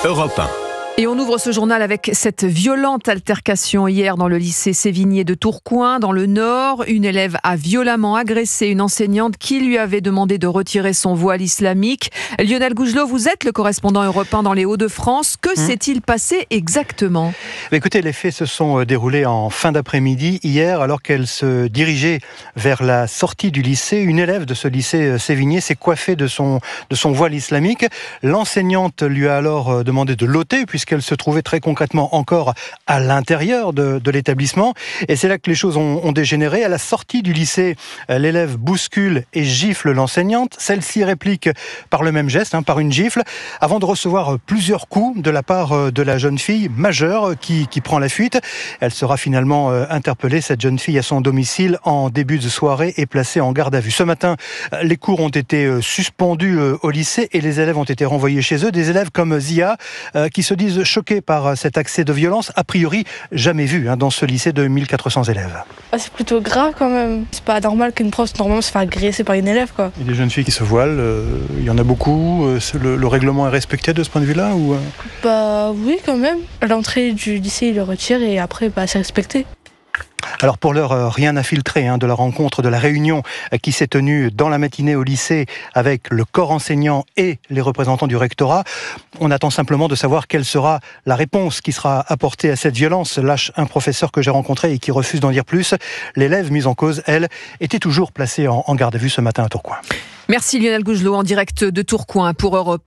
Europe 1. Et on ouvre ce journal avec cette violente altercation hier dans le lycée Sévigné de Tourcoing, dans le Nord. Une élève a violemment agressé une enseignante qui lui avait demandé de retirer son voile islamique. Lionel Gougelot, vous êtes le correspondant européen dans les Hauts-de-France. Que s'est-il passé exactement ? Écoutez, les faits se sont déroulés en fin d'après-midi hier, alors qu'elle se dirigeait vers la sortie du lycée. Une élève de ce lycée Sévigné s'est coiffée de son voile islamique. L'enseignante lui a alors demandé de l'ôter, puisqu'elle se trouvait très concrètement encore à l'intérieur de l'établissement. Et c'est là que les choses ont dégénéré. À la sortie du lycée, l'élève bouscule et gifle l'enseignante. Celle-ci réplique par le même geste, par une gifle, avant de recevoir plusieurs coups de la part de la jeune fille majeure qui prend la fuite. Elle sera finalement interpellée, cette jeune fille, à son domicile en début de soirée et placée en garde à vue. Ce matin, les cours ont été suspendus au lycée et les élèves ont été renvoyés chez eux. Des élèves comme Zia qui se disent choqués par cet accès de violence, a priori jamais vu dans ce lycée de 1400 élèves. C'est plutôt grave quand même. C'est pas normal qu'une prof normalement se fasse agresser par une élève, quoi. Et des jeunes filles qui se voilent, il y en a beaucoup. Le règlement est respecté de ce point de vue-là ou... Bah oui, quand même. À l'entrée du lycée, il le retire et après, c'est respecté. Alors pour l'heure, rien n'a filtré de la rencontre, de la réunion qui s'est tenue dans la matinée au lycée avec le corps enseignant et les représentants du rectorat. On attend simplement de savoir quelle sera la réponse qui sera apportée à cette violence, lâche un professeur que j'ai rencontré et qui refuse d'en dire plus. L'élève mise en cause, elle, était toujours placée en garde à vue ce matin à Tourcoing. Merci Lionel Gougelot en direct de Tourcoing pour Europe.